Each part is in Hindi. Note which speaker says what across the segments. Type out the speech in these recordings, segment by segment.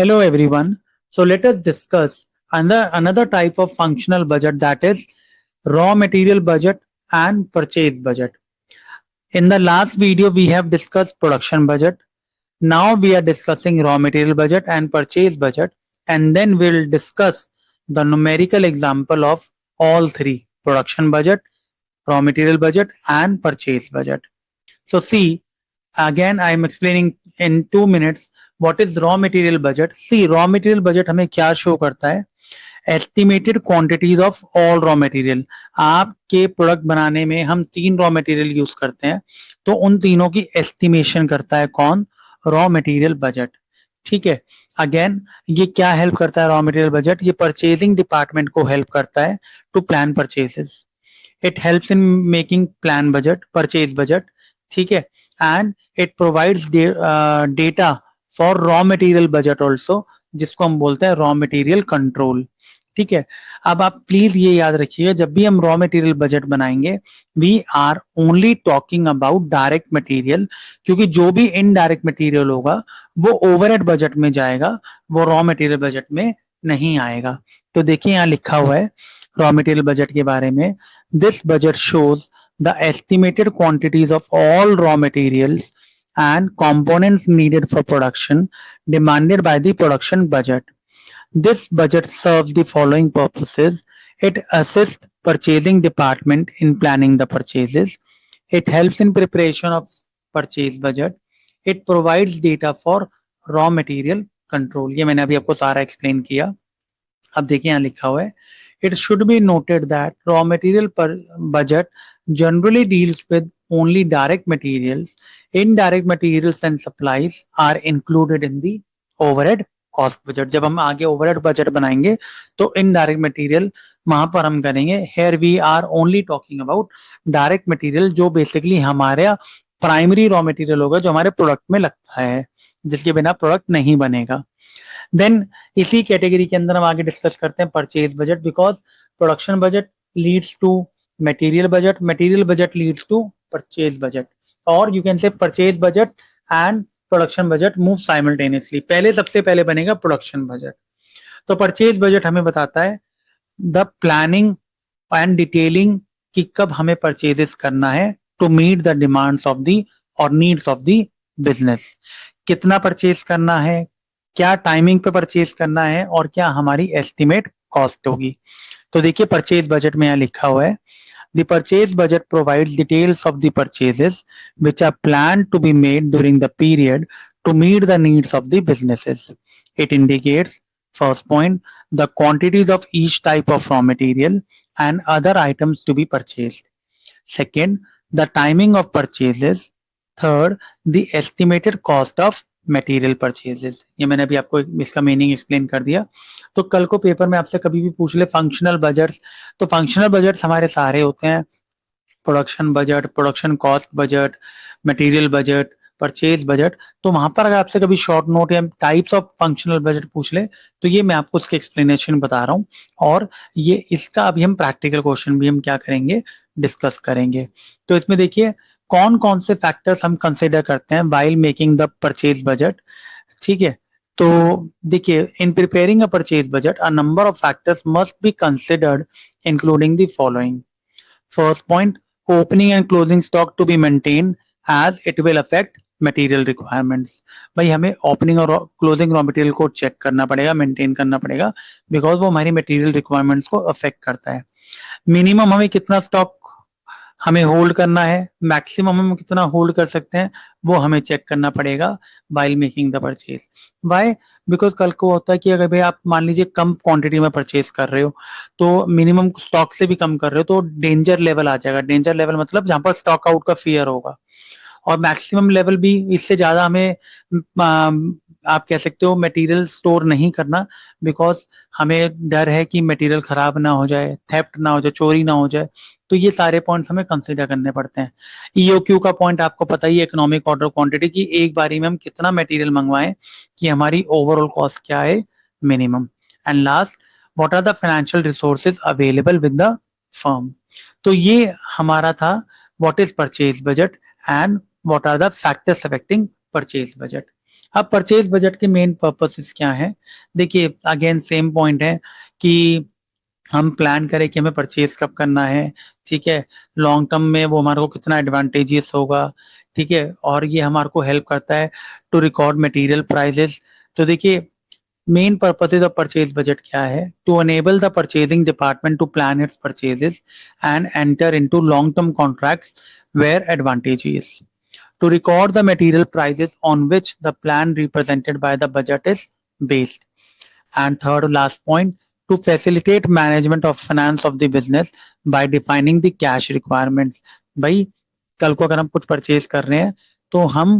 Speaker 1: Hello everyone. So let us discuss another type of functional budget, that is raw material budget and purchase budget. In the last video we have discussed production budget. Now we are discussing raw material budget and purchase budget, and then we'll discuss the numerical example of all three: production budget, raw material budget and purchase budget. So see, again I am explaining in 2 minutes what is raw material budget. See, raw material budget हमें क्या शो करता है? Estimated quantities of all raw material. आपके प्रोडक्ट बनाने में हम 3 रॉ मटेरियल यूज करते हैं, तो उन तीनों की एस्टिमेशन करता है कौन? Raw material budget. ठीक है। अगेन ये क्या हेल्प करता है रॉ मटेरियल बजट? ये परचेजिंग डिपार्टमेंट को हेल्प करता है to plan purchases. It helps in making plan budget, purchase budget. ठीक है। And it provides data for raw material budget also, जिसको हम बोलते हैं रॉ मटेरियल कंट्रोल। ठीक है। अब आप प्लीज ये याद रखिएगा, जब भी हम रॉ मटेरियल बजट बनाएंगे we are only talking about direct material, क्योंकि जो भी इनडायरेक्ट मटेरियल होगा वो ओवरहेड बजट में जाएगा, वो रॉ मटेरियल बजट में नहीं आएगा। तो देखिए यहाँ लिखा हुआ है रॉ मटेरियल बजट के बारे में, this budget shows the estimated quantities of all raw materials and components needed for production demanded by the production budget. This budget serves the following purposes. It assists purchasing department in planning the purchases. It helps in preparation of purchase budget. It provides data for raw material control. ये मैंने अभी आपको सारा एक्सप्लेन किया। अब देखिए यहाँ लिखा हुआ है, it should be noted that raw material budget generally deals with only direct materials. Indirect materials and supplies are included in the overhead cost budget. जब हम आगे overhead budget बनाएंगे तो indirect material वहां पर हम करेंगे। Here we are only talking about direct material, जो basically हमारे प्राइमरी रॉ मटेरियल होगा, जो हमारे प्रोडक्ट में लगता है, जिसके बिना प्रोडक्ट नहीं बनेगा। देन इसी कैटेगरी के अंदर हम आगे डिस्कस करते हैं purchase budget, because production budget leads to material budget, material budget leads to purchase budget, और you can say purchase budget and production budget move simultaneously. पहले सबसे पहले बनेगा प्रोडक्शन बजट। तो परचेज बजट हमें बताता है द प्लानिंग एंड डिटेलिंग कि कब हमें परचेजेस करना है to meet the demands of the और नीड्स ऑफ दी बिजनेस। कितना परचेज करना है, क्या टाइमिंग पे परचेज करना है, और क्या हमारी एस्टिमेट कॉस्ट होगी। तो देखिए परचेज बजट में यहाँ लिखा हुआ है, the purchase budget provides details of the purchases which are planned to be made during the period to meet the needs of the businesses. It indicates first point the quantities of each type of raw material and other items to be purchased. Second, the timing of purchases. Third, the estimated cost of material purchases. ये मैंने अभी आपको इसका मीनिंग एक्सप्लेन कर दिया। तो कल को पेपर में आपसे कभी भी पूछ ले फंक्शनल बजट्स, तो फंक्शनल बजट्स हमारे सारे होते हैं, production budget, production cost budget, material budget, purchase budget. तो वहां पर अगर आपसे कभी शॉर्ट नोट या टाइप्स ऑफ फंक्शनल बजट पूछ ले तो ये मैं आपको उसके एक्सप्लेनेशन बता रहा हूँ, और ये इसका अभी हम प्रैक्टिकल क्वेश्चन भी हम क्या करेंगे, डिस्कस करेंगे। तो इसमें देखिए कौन कौन से फैक्टर्स हम कंसिडर करते हैं while making the purchase budget. ठीक है। तो देखिए in preparing a purchase budget a number of factors must be considered including the following. First point, opening and closing stock to be maintain as it will affect material requirements. भाई हमें ओपनिंग और क्लोजिंग रॉ मटेरियल को चेक करना पड़ेगा, मेंटेन करना पड़ेगा, बिकॉज वो हमारी मटेरियल रिक्वायरमेंट्स को अफेक्ट करता है। मिनिमम हमें कितना स्टॉक हमें होल्ड करना है, मैक्सिमम हम कितना होल्ड कर सकते हैं, वो हमें चेक करना पड़ेगा while making the purchase. Why? Because कल को होता है कि अगर भाई आप मान लीजिए कम क्वांटिटी में परचेज कर रहे हो, तो मिनिमम स्टॉक से भी कम कर रहे हो, तो डेंजर लेवल आ जाएगा। डेंजर लेवल मतलब जहां पर स्टॉक आउट का फियर होगा, और मैक्सिमम लेवल भी इससे ज्यादा हमें आप कह सकते हो मटेरियल स्टोर नहीं करना, बिकॉज हमें डर है कि मटेरियल खराब ना हो जाए, थेफ्ट ना हो जाए, चोरी ना हो जाए। तो ये सारे पॉइंट्स हमें कंसीडर करने पड़ते हैं। ईओक्यू का पॉइंट आपको पता ही है, इकोनॉमिक ऑर्डर क्वांटिटी की, एक बारी में हम कितना मटेरियल मंगवाएं कि हमारी ओवरऑल कॉस्ट क्या है, minimum. And last, what are the financial resources available with the firm. तो ये हमारा था what is purchase budget and what are the factors affecting purchase budget. अब परचेज बजट के मेन पर्पसेस क्या है? देखिए अगेन सेम पॉइंट है कि हम प्लान करें कि हमें परचेज कब करना है, ठीक है, लॉन्ग टर्म में वो हमारे को कितना एडवांटेजेस होगा, ठीक है, और ये हमारे को हेल्प करता है टू रिकॉर्ड मटेरियल प्राइसेस। तो देखिए main purposes of purchase budget क्या है? To enable the purchasing department to plan its purchases and enter into long term contracts where advantages, to record the material prices on which the plan represented by the budget is based. And third last point, to facilitate management of finance of the business by defining the cash requirements. भाई कल को अगर हम कुछ परचेज कर रहे हैं तो हम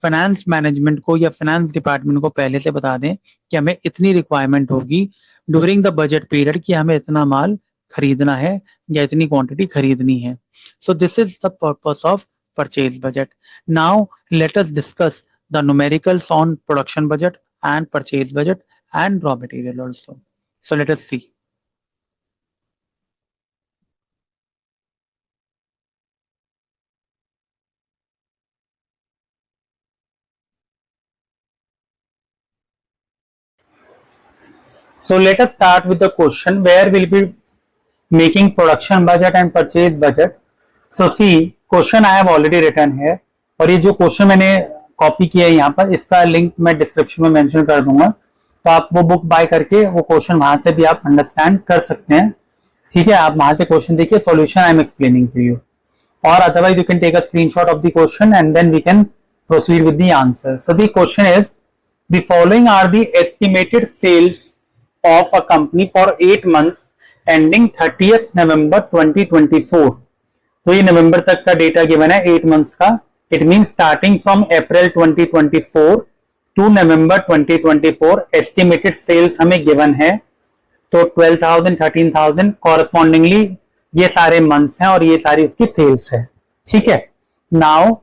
Speaker 1: फाइनेंस मैनेजमेंट को या फाइनेंस डिपार्टमेंट को पहले से बता दें कि हमें इतनी रिक्वायरमेंट होगी ड्यूरिंग द बजट पीरियड कि हमें इतना माल खरीदना है या इतनी क्वांटिटी खरीदनी है. So this is the purpose of purchase budget. Now let us discuss the numericals on production budget and purchase budget and raw material also. So let us see. So let us start with the question where we'll be making production budget and purchase budget. So see, question I have already written here. और ये जो क्वेश्चन मैंने कॉपी किया है यहाँ पर, इसका लिंक मैं डिस्क्रिप्शन में मेंशन कर दूंगा, तो आप वो बुक बाय करके वो क्वेश्चन वहां से भी आप अंडरस्टैंड कर सकते हैं. ठीक है, आप वहां से क्वेश्चन देखिए, solution I am explaining to you, or otherwise you can take a screenshot of the question and then we can proceed with the answer. So the question is, the following are the estimated sales of a company for 8 months ending 30th November 2024. तो ये नवंबर तक का डेटा गिवन है 8 मंथ्स का. It means starting from April 2024 to November 2024 estimated sales हमें गिवन है. तो 12,000 13,000 कॉरस्पॉन्डिंगली ये सारे मंथ्स हैं और ये सारी उसकी सेल्स है. ठीक है. Now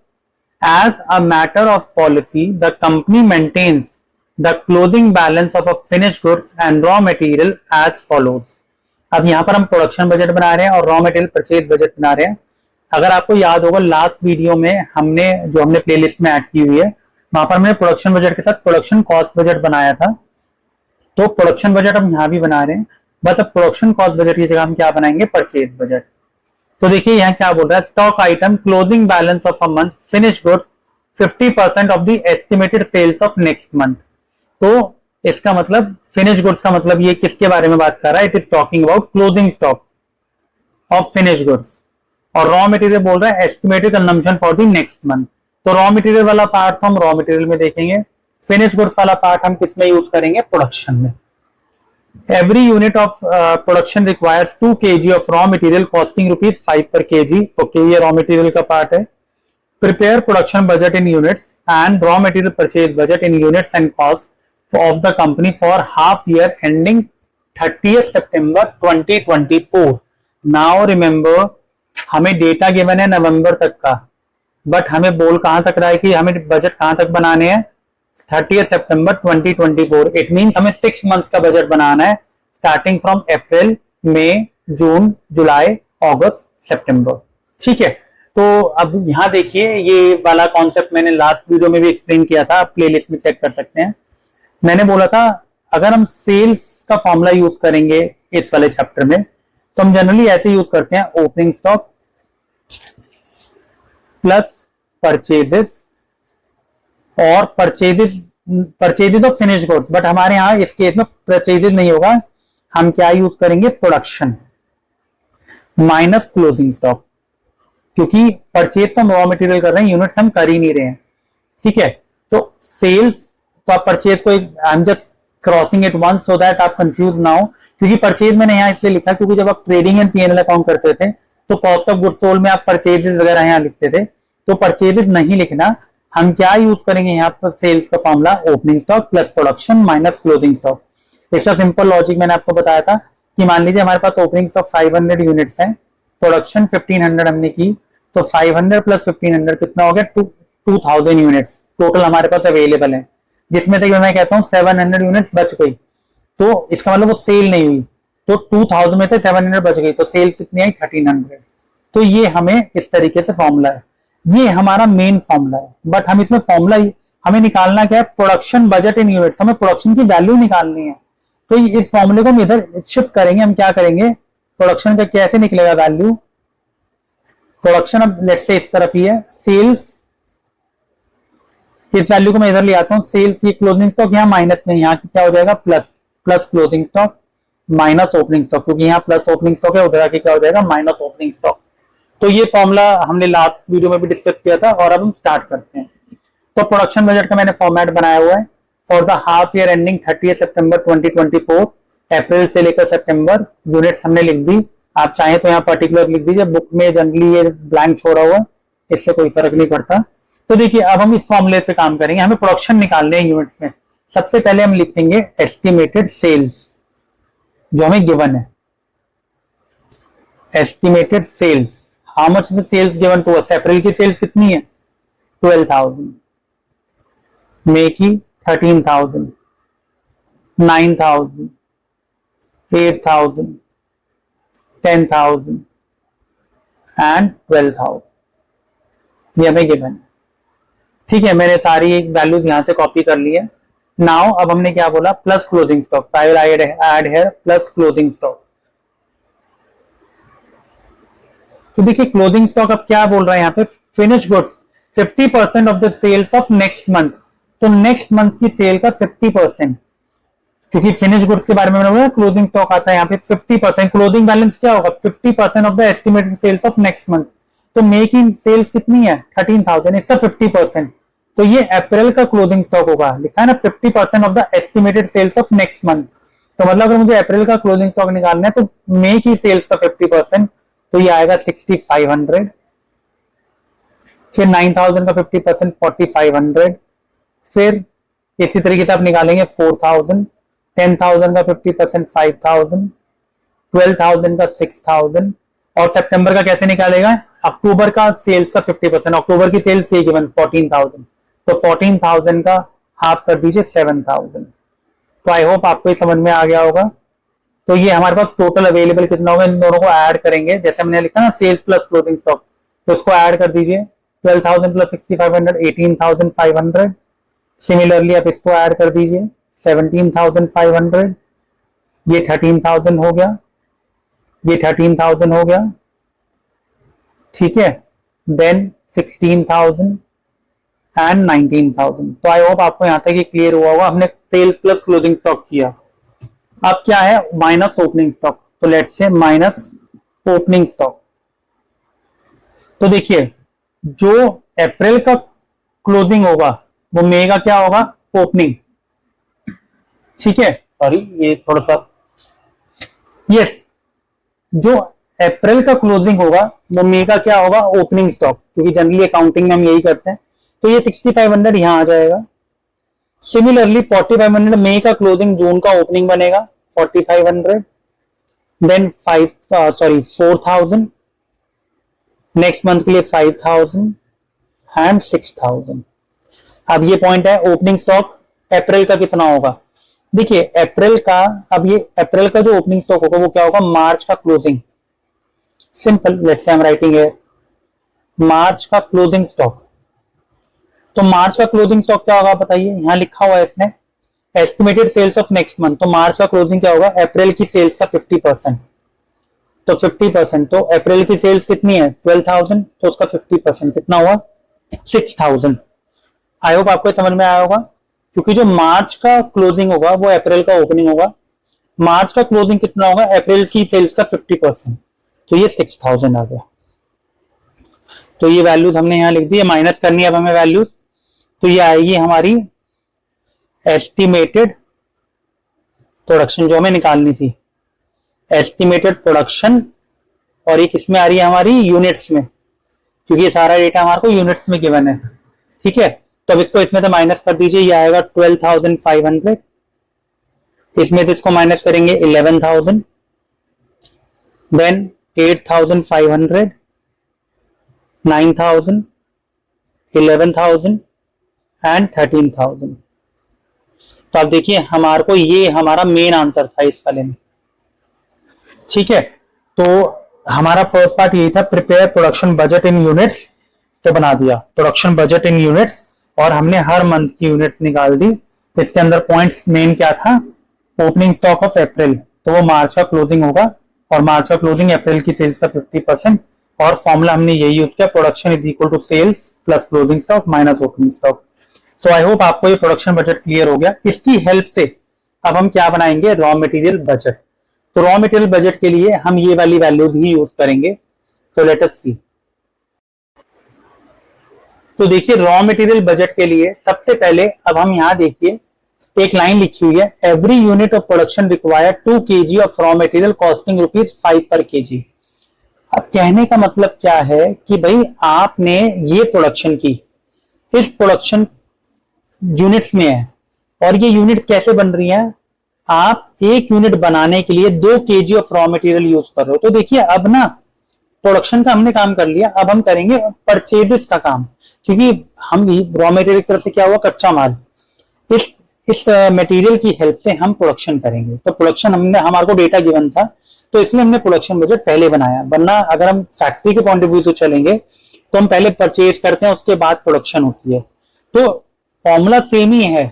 Speaker 1: as a matter of policy the company maintains the closing balance of a finished goods and raw material as follows. अब यहां पर हम प्रोडक्शन बजट बना रहे हैं और रॉ मटेरियल परचेज बजट बना रहे हैं. अगर आपको याद होगा लास्ट वीडियो में हमने प्लेलिस्ट में ऐड की हुई है, वहां पर हमने प्रोडक्शन बजट के साथ प्रोडक्शन कॉस्ट बजट बनाया था. तो प्रोडक्शन बजट हम यहां भी बना रहे हैं, बस अब प्रोडक्शन कॉस्ट बजट की जगह हम क्या बनाएंगे, परचेज बजट. तो देखिए यहाँ क्या बोल रहा है, stock item closing balance of a month finish goods 50% of the estimated sales of next month. तो इसका मतलब फिनिश गुड्स का मतलब ये किसके बारे में बात कर रहा है, it is talking about closing stock of finish goods. और रॉ मटेरियल बोल रहा है estimated consumption for the next month. तो रॉ मटेरियल वाला पार्ट हम रॉ मटेरियल में देखेंगे, फिनिश गुड्स वाला पार्ट हम किसमें यूज करेंगे, प्रोडक्शन में. Every unit of production requires 2 kg of raw material costing rupees 5 per kg. Okay, ये raw material का part है. Prepare production budget in units and raw material purchase budget in units and cost of the company for half year ending 30th September 2024. Now remember, हमें डेटा गिवन है नवंबर तक का, बट हमें बोल कहां तक रहा है कि हमें बजट कहां तक बनाने हैं, 30 सितंबर 2024. इट मींस हमें 6 मंथ्स का बजट बनाना है, स्टार्टिंग फ्रॉम अप्रैल, मई, जून, जुलाई, अगस्त, सितंबर. ठीक है. तो अब यहां देखिए, ये वाला कॉन्सेप्ट मैंने लास्ट वीडियो में भी एक्सप्लेन किया था, आप प्लेलिस्ट में चेक कर सकते हैं. मैंने बोला था अगर हम सेल्स का फॉर्मूला यूज करेंगे इस वाले चैप्टर में, तो हम जनरली ऐसे यूज करते हैं, ओपनिंग स्टॉक प्लस परचेजेस और purchases of finish goods. But हमारे यहाँ इस केस में परचेजेस नहीं होगा, हम क्या यूज करेंगे, प्रोडक्शन माइनस क्लोजिंग स्टॉक, क्योंकि परचेज तो हम रॉ मटेरियल कर रहे हैं, यूनिट्स हम कर ही नहीं रहे हैं. ठीक है. तो सेल्स, तो आप परचेज को I am just crossing it once so that आप कंफ्यूज ना हो, क्योंकि परचेज मैंने यहाँ इसलिए लिखा क्योंकि जब आप ट्रेडिंग एंड पीएनएल अकाउंट करते थे तो कॉस्ट ऑफ गुड्स सोल्ड में आप परचेजेस वगैरह यहाँ लिखते थे, तो परचेजेस नहीं लिखना. हम क्या यूज करेंगे यहाँ पर, सेल्स का formula opening stock plus production minus closing stock. इसका सिंपल लॉजिक मैंने आपको बताया था कि मान लीजिए हमारे पास ओपनिंग स्टॉक 500 यूनिट्स है, प्रोडक्शन 1500 हमने की, तो 500 प्लस 1500 कितना हो गया, 2000 यूनिट्स टोटल हमारे पास अवेलेबल है, जिसमें से मैं कहता हूँ 700 यूनिट्स बच गई. तो इसका मतलब वो सेल नहीं हुई, तो 2000 में से 700 बच गई, तो सेल्स कितनी आई, 1300. तो ये हमें इस तरीके से फॉर्मूला है, ये हमारा मेन फॉर्मूला है. बट हम इसमें फॉर्मूला हमें निकालना क्या है, प्रोडक्शन बजट इन यूनिट्स, हमें प्रोडक्शन की वैल्यू निकालनी है। तो इस फॉर्मूले को हम इधर शिफ्ट करेंगे, हम क्या करेंगे, प्रोडक्शन का कैसे निकलेगा वैल्यू, प्रोडक्शन अब लेट्स से इस तरफ ही है, सेल्स, इस वैल्यू को मैं इधर ले आता हूं, सेल्स, ये क्लोजिंग स्टॉक यहाँ माइनस में, यहाँ क्या हो जाएगा plus, plus closing stock minus opening stock, क्योंकि यहाँ प्लस ओपनिंग स्टॉक है, उधर आके क्या हो जाएगा माइनस ओपनिंग स्टॉक। तो ये फॉर्मूला हमने लास्ट वीडियो में भी डिस्कस किया था, और अब हम स्टार्ट करते हैं। तो प्रोडक्शन बजट का मैंने फॉर्मेट बनाया हुआ है for the half year ending 30 सितंबर 2024, अप्रैल से लेकर सितंबर, यूनिट्स हमने लिख दी। आप चाहें तो यहाँ पर्टिकुलर लिख दीजिए, बुक में जनरली ये ब्लैंक छोड़ा हुआ है, इससे कोई फर्क नहीं पड़ता। तो देखिए अब हम इस फॉर्मूले पे काम करेंगे, हमें प्रोडक्शन निकालने हैं यूनिट्स में। सबसे पहले हम लिखेंगे एस्टिमेटेड सेल्स जो हमें गिवन है, estimated sales, how much is the sales given to us, अप्रैल की सेल्स कितनी है 12,000, मई की 13,000, 9,000, 8,000, 10,000 एंड 12,000, ये हमें गिवन है। ठीक है, मैंने सारी वैल्यूज यहां से कॉपी कर ली है। नाउ अब हमने क्या बोला, plus closing stock, I will add here plus closing stock. तो देखिए क्लोजिंग स्टॉक अब क्या बोल रहा है यहाँ पे, finish goods 50% of the sales of next month, तो नेक्स्ट मंथ की सेल का 50%, क्योंकि फिनिश गुड्स के बारे में मैंने बोला क्लोजिंग स्टॉक आता है यहाँ पे 50%, क्लोजिंग बैलेंस क्या होगा 50% of the estimated sales of next month. तो मई की सेल्स कितनी है 13,000, इसका 50%, तो ये अप्रैल का क्लोजिंग स्टॉक होगा, लिखा है ना 50% of the estimated sales of next month. तो मतलब अगर मुझे अप्रैल का क्लोजिंग स्टॉक निकालना है तो मई की सेल्स का 50%, तो ये आएगा 6,500, फिर 9,000 का 50% 4,500, फिर इसी तरीके से आप निकालेंगे 4,000, 10,000 का 50% 5,000, 12,000 का 6,000, और सितंबर का कैसे निकालेगा, अक्टूबर का सेल्स का 50%, अक्टूबर की सेल्स ये गिवन 14,000, तो 14,000 का हाफ कर दीजिए 7,000। तो आई होप आपको ये समझ में आ गया होगा। तो ये हमारे पास टोटल अवेलेबल कितना होगा, इन दोनों को ऐड करेंगे, जैसे हमने लिखा ना सेल्स प्लस क्लोजिंग स्टॉक, तो उसको ऐड कर दीजिए, 12,000 प्लस 6,500 18,500, सिमिलरली आप इसको ऐड कर दीजिए 17,500, ये 13,000 हो गया, ये 13,000 हो गया, ठीक है, देन 16,000 एंड 19,000। तो आई होप आपको यहां तक ये क्लियर हुआ होगा, हमने सेल्स प्लस क्लोजिंग स्टॉक किया। अब क्या है, माइनस ओपनिंग स्टॉक, तो let's say minus opening stock. तो देखिए जो अप्रैल का क्लोजिंग होगा वो मई का क्या होगा ओपनिंग, ठीक है, सॉरी ये थोड़ा सा, यस, जो अप्रैल का क्लोजिंग होगा वो मई का क्या होगा ओपनिंग स्टॉक, क्योंकि जनरली अकाउंटिंग में हम यही करते हैं। तो ये 6,500 यहां आ जाएगा। सिमिलरली 4,500 मई का क्लोजिंग जून का ओपनिंग बनेगा 4,500, देन 4,000 नेक्स्ट मंथ के लिए 5,000 एंड 6,000। अब ये पॉइंट है ओपनिंग स्टॉक अप्रैल का कितना होगा, देखिए अप्रैल का, अब ये अप्रैल का जो ओपनिंग स्टॉक होगा वो क्या होगा मार्च का closing, simple, let's say I am writing है मार्च का क्लोजिंग स्टॉक। तो मार्च का क्लोजिंग स्टॉक क्या होगा बताइए, यहां लिखा हुआ है इसने estimated sales of next month, तो मार्च का क्लोजिंग क्या होगा अप्रैल की सेल्स का 50%, तो 50%, तो अप्रैल की सेल्स कितनी है 12,000, तो उसका 50% कितना हुआ 6,000। आई होप आपको समझ में आया होगा, क्योंकि जो मार्च का क्लोजिंग होगा वो अप्रैल का ओपनिंग होगा, मार्च का क्लोजिंग कितना होगा अप्रैल की सेल्स का 50%, तो ये 6,000 आ गया। तो ये वैल्यूज हमने यहां लिख दी है, माइनस करनी है अब हमें वैल्यूज, तो ये आएगी हमारी एस्टिमेटेड प्रोडक्शन जो हमें निकालनी थी, एस्टिमेटेड प्रोडक्शन, और एक इसमें आ रही है हमारी यूनिट्स में, क्योंकि ये सारा डेटा हमारे को यूनिट्स में गिवन है, ठीक है। तो अब इसको इसमें से माइनस कर दीजिए, ये आएगा 12,500, इसमें से इसको माइनस करेंगे 11,000, देन 8,500, 9,000, 11,000 एंड 13,000। तो आप देखिए हमारे को ये हमारा मेन आंसर था इस वाले में, ठीक है। तो हमारा फर्स्ट पार्ट यही था, prepare production budget in units, तो बना दिया प्रोडक्शन बजट इन यूनिट्स, और हमने हर मंथ की यूनिट्स निकाल दी। इसके अंदर पॉइंट्स मेन क्या था, ओपनिंग स्टॉक ऑफ अप्रैल, तो वो मार्च का क्लोजिंग होगा और मार्च का क्लोजिंग अप्रैल की सेल्स का 50%। और फॉर्मूला हमने यही यूज किया, production is equal to sales plus closing stock minus opening stock. तो आई होप आपको ये प्रोडक्शन बजट क्लियर हो गया। इसकी हेल्प से अब हम क्या बनाएंगे, रॉ मटेरियल बजट। तो रॉ मटेरियल बजट के लिए हम ये वाली वैल्यूज ही यूज करेंगे। तो लेट अस सी। तो देखिए रॉ मटेरियल बजट के लिए सबसे पहले अब हम यहां देखिए एक लाइन लिखी हुई है, every unit of production require 2 kg of raw material costing ₹5 पर kg। अब कहने का मतलब क्या है कि भाई आपने ये प्रोडक्शन की, इस प्रोडक्शन यूनिट्स में है और ये यूनिट्स कैसे बन रही हैं, आप एक यूनिट बनाने के लिए 2 kg of raw material use कर रहे हो। तो देखिए अब ना प्रोडक्शन का हमने काम कर लिया, अब हम करेंगे परचेजेस का काम, क्योंकि हम भी रॉ मटेरियल की तरफ से क्या हुआ, कच्चा माल, इस मटेरियल की हेल्प से हम प्रोडक्शन करेंगे। तो प्रोडक्शन हमने, हमारे को डेटा गिवन था तो इसलिए हमने प्रोडक्शन बजट पहले बनाया, वरना अगर हम फैक्ट्री के पॉइंट ऑफ व्यू से चलेंगे तो हम पहले परचेज करते हैं उसके बाद प्रोडक्शन होती है। तो फॉर्मूला सेम ही है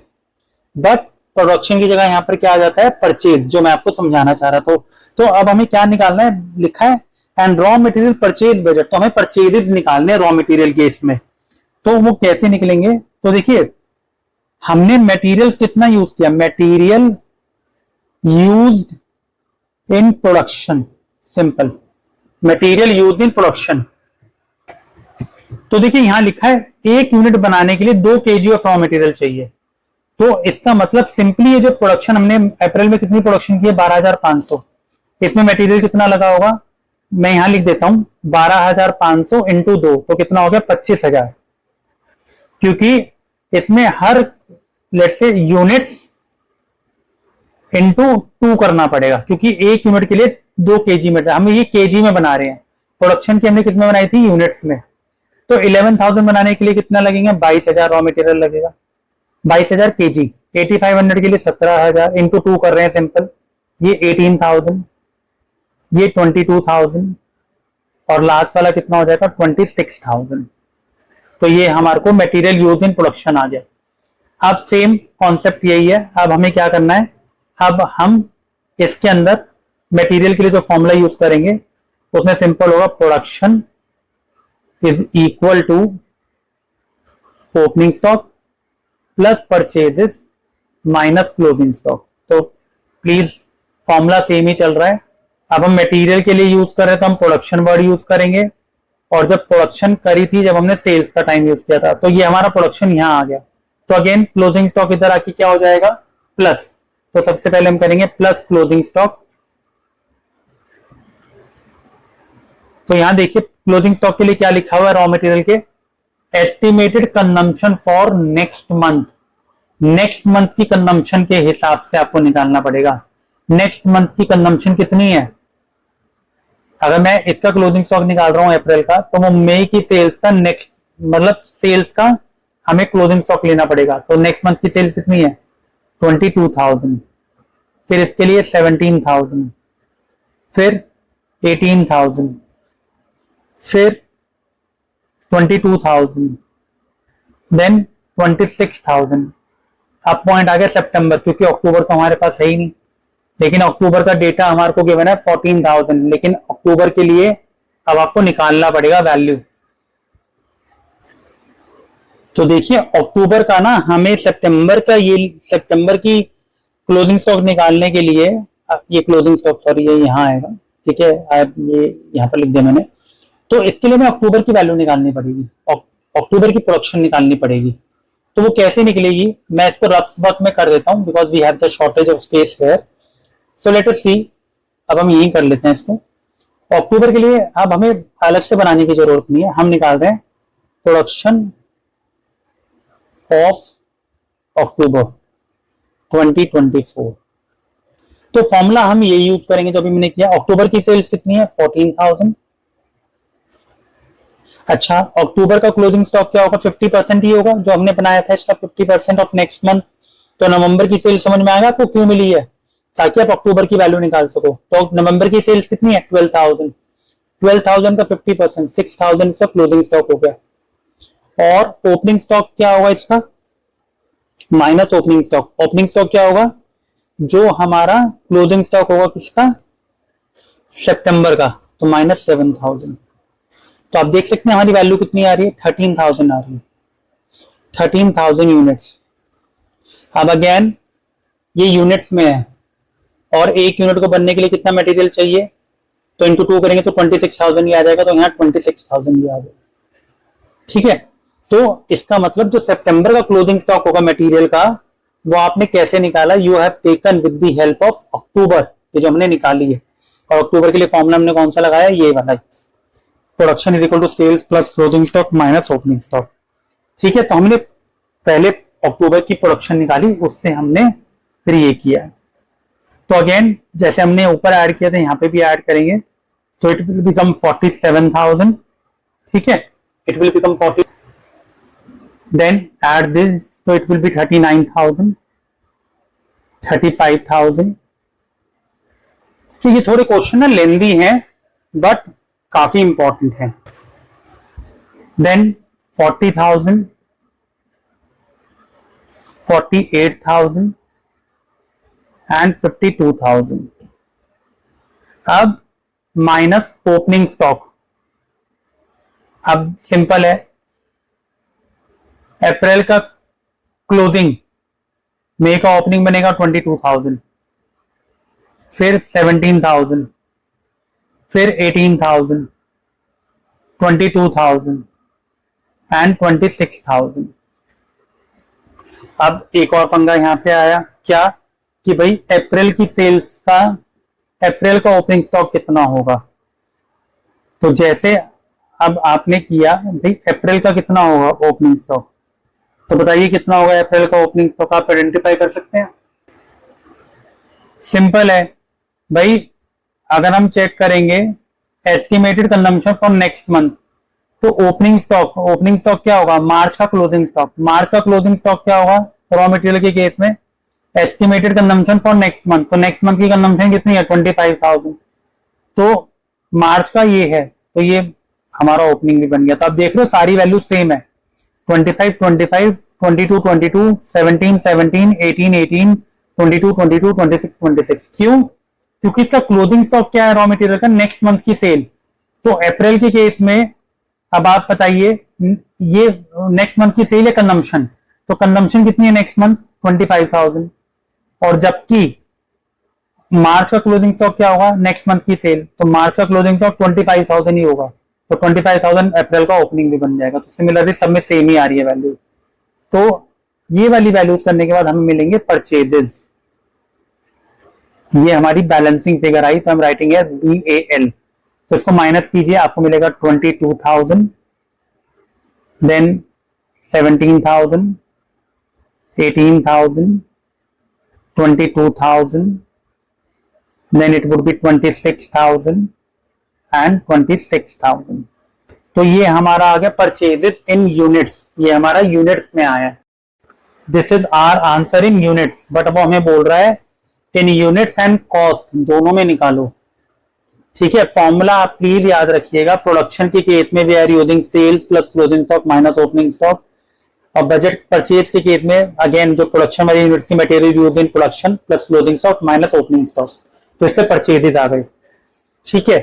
Speaker 1: बट प्रोडक्शन की जगह यहाँ पर क्या आ जाता है, परचेज, जो मैं आपको समझाना चाह रहा था। तो अब हमें क्या निकालना है, लिखा है and raw material purchase budget, तो हमें परचेजेस निकालने रॉ मटेरियल के इसमें। तो वो कैसे निकलेंगे, तो देखिए हमने मटेरियल्स कितना यूज किया, material used in production, simple, material used in production. तो देखिए यहां लिखा है एक यूनिट बनाने के लिए 2 kg ऑफ रॉ मटेरियल चाहिए। तो इसका मतलब सिंपली ये जो प्रोडक्शन हमने अप्रैल में कितनी प्रोडक्शन की है, 12,500, इसमें मटेरियल कितना लगा होगा, मैं यहां लिख देता हूं 12,500 इंटू 2, तो कितना हो गया 25,000, क्योंकि इसमें हर लेट से यूनिट्स इंटू 2 करना पड़ेगा, क्योंकि एक यूनिट के लिए 2 kg में, हम ये kg में बना रहे हैं, प्रोडक्शन की हमने किसमें बनाई थी, यूनिट्स में। तो 11,000 बनाने के लिए कितना लगेंगे, 22,000 रॉ मटेरियल लगेगा, 22,000 kg, 8,500 के लिए 17,000 इंटू 2 कर रहे हैं सिंपल, ये 18,000, ये 22,000 और लास्ट वाला कितना हो जाएगा 26,000। तो ये हमारे को मटेरियल यूज इन प्रोडक्शन आ गया। अब सेम कॉन्सेप्ट यही है, अब हमें क्या करना है, अब हम इसके अंदर मटेरियल के लिए जो फॉर्मूला यूज करेंगे उसमें सिंपल होगा, production is equal to opening stock plus purchases minus closing stock. तो प्लीज फॉर्मूला सेम ही चल रहा है। अब हम मटेरियल के लिए यूज कर रहे हैं तो हम प्रोडक्शन वर्ड यूज करेंगे, और जब प्रोडक्शन करी थी, जब हमने सेल्स का टाइम यूज किया था, तो ये हमारा प्रोडक्शन यहां आ गया। तो अगेन क्लोजिंग स्टॉक इधर आके क्या हो जाएगा, प्लस। तो सबसे पहले हम करेंगे प्लस क्लोजिंग स्टॉक। तो यहां देखिए क्लोजिंग स्टॉक के लिए क्या लिखा हुआ है, रॉ मटेरियल के estimated consumption for next month, next month की कंजम्पशन के हिसाब से आपको निकालना पड़ेगा। नेक्स्ट मंथ की कंजम्पशन कितनी है, अगर मैं इसका क्लोजिंग स्टॉक निकाल रहा हूं अप्रैल का, तो वो मई की सेल्स का नेक्स्ट, मतलब सेल्स का हमें क्लोजिंग स्टॉक लेना पड़ेगा। तो नेक्स्ट मंथ की सेल्स कितनी है, 22,000, फिर इसके लिए 17,000, फिर 18,000, फिर 22,000, देन 26,000। अब पॉइंट आ गया सितंबर, क्योंकि अक्टूबर तो हमारे पास है ही नहीं, लेकिन अक्टूबर का डेटा हमारे को गिवन है 14,000, लेकिन अक्टूबर के लिए अब आपको निकालना पड़ेगा वैल्यू। तो देखिए अक्टूबर का ना, हमें सितंबर का, ये सितंबर की क्लोजिंग स्टॉक निकालने के लिए, ये क्लोजिंग स्टॉक सॉरी ये यहाँ आएगा, ठीक है, ये यहाँ पर लिख दिया मैंने। तो इसके लिए हमें अक्टूबर की वैल्यू निकालनी पड़ेगी, अक्टूबर की प्रोडक्शन निकालनी पड़ेगी। तो वो कैसे निकलेगी, मैं इसको रफ वर्क में कर देता हूँ, because we have the shortage of space here. So let us see, अब हम यही कर लेते हैं इसको। अक्टूबर के लिए अब हमें अलग से बनाने की जरूरत नहीं है, हम निकाल रहे हैं प्रोडक्शन ऑफ अक्टूबर 2024। तो फॉर्मूला हम ये यूज करेंगे जो अभी मैंने किया। अक्टूबर की सेल्स कितनी है, 14,000। अच्छा, अक्टूबर का क्लोजिंग स्टॉक क्या होगा, 50% ही होगा, जो हमने बनाया था इसका 50% ऑफ नेक्स्ट मंथ। तो नवंबर की सेल्स समझ में आएगा आपको क्यों मिली है, ताकि आप अक्टूबर की वैल्यू निकाल सको। तो नवंबर की सेल्स कितनी है, 12,000, 12,000 का 50%, 6,000 का क्लोजिंग स्टॉक हो गया। और ओपनिंग स्टॉक क्या होगा इसका, minus opening stock. Opening stock क्या होगा, जो हमारा क्लोजिंग स्टॉक होगा किसका, सितंबर का, तो माइनस 7,000। तो आप देख सकते हैं हमारी वैल्यू कितनी आ रही है, 13,000 आ रही है, 13,000 यूनिट्स। अब अगेन ये यूनिट्स में है और एक यूनिट को बनने के लिए कितना मटेरियल चाहिए, तो इंटू 2 करेंगे तो 26,000 ही आ जाएगा, तो यहाँ 26,000 ही आ जाएगा। ठीक है, तो इसका मतलब जो सितंबर का क्लोजिंग स्टॉक होगा मटेरियल का, वो आपने कैसे निकाला, you have taken with the help of October, ये जो हमने निकाली है। और अक्टूबर के लिए फॉर्मूला हमने कौन सा लगाया, ये वाला, production is equal to sales plus closing stock minus opening stock. ठीक है, तो हमने पहले अक्टूबर की प्रोडक्शन निकाली, उससे हमने फिर ये किया। तो अगेन जैसे हमने ऊपर ऐड किया था यहाँ पे भी ऐड करेंगे, तो इट विल बिकम 47,000। ठीक है, it will become 40, then add this, तो इट विल बी 39,000, 35,000। तो ये थोड़े क्वेश्चन ना लेंदी हैं बट काफी इंपॉर्टेंट है। Then 40,000, 48,000 and 52,000। अब माइनस ओपनिंग स्टॉक। अब सिंपल है, अप्रैल का क्लोजिंग, मई का ओपनिंग बनेगा 22,000, फिर 17,000, फिर 18,000, 22,000 एंड 26,000। अब एक और पंगा यहां पे आया, क्या कि भाई अप्रैल की सेल्स का, अप्रैल का ओपनिंग स्टॉक कितना होगा। तो जैसे अब आपने किया भाई अप्रैल का कितना होगा ओपनिंग स्टॉक, तो बताइए कितना होगा अप्रैल का ओपनिंग स्टॉक, आप आइडेंटिफाई कर सकते हैं। सिंपल है भाई, अगर हम चेक करेंगे estimated consumption for next month, तो ओपनिंग स्टॉक क्या होगा, मार्च का क्लोजिंग स्टॉक। मार्च का क्लोजिंग स्टॉक क्या होगा रॉ मटेरियल के केस में, estimated consumption for next month, तो नेक्स्ट मंथ की कंजम्पशन कितनी है 25,000, तो मार्च का ये है, तो ये हमारा ओपनिंग भी बन गया। तो आप देख रहे हो सारी वैल्यू सेम है, 25, 25, 22, 22, 17, 17, 18, 18, 22, 22, 26, 26। क्यों, क्योंकि इसका क्लोजिंग स्टॉक क्या है रॉ मटेरियल का, नेक्स्ट मंथ की सेल। तो अप्रैल के केस में अब आप बताइए, ये नेक्स्ट मंथ की सेल है कंजम्पशन, तो कंजम्पशन कितनी है नेक्स्ट मंथ 25,000, और जबकि मार्च का क्लोजिंग स्टॉक क्या होगा नेक्स्ट मंथ की सेल, तो मार्च का क्लोजिंग स्टॉक 25,000 ही होगा, तो 25,000 अप्रैल का ओपनिंग भी बन जाएगा। तो सिमिलरली सब में सेम ही आ रही है वैल्यू। तो ये वाली वैल्यूज करने के बाद हमें मिलेंगे परचेजेस, ये हमारी बैलेंसिंग फिगर आई, तो हम राइटिंग BAL, तो इसको माइनस कीजिए, आपको मिलेगा 22,000, then 17,000, 18,000, 22,000, then it would be 26,000 and 26,000। तो ये हमारा आ गया परचेजेस इन यूनिट्स, ये हमारा यूनिट्स में आया। This is our answer in units, but अब हमें बोल रहा है इन यूनिट्स एंड कॉस्ट दोनों में निकालो। ठीक है, फॉर्मूला आप प्लीज याद रखिएगा, प्रोडक्शन के केस में we are using sales plus closing stock minus opening stock, और बजट परचेज के केस में अगेन जो प्रोडक्शन वाली यूनिट्स की material use in production plus closing stock minus opening stock, तो इससे परचेजेस आ गए। ठीक है,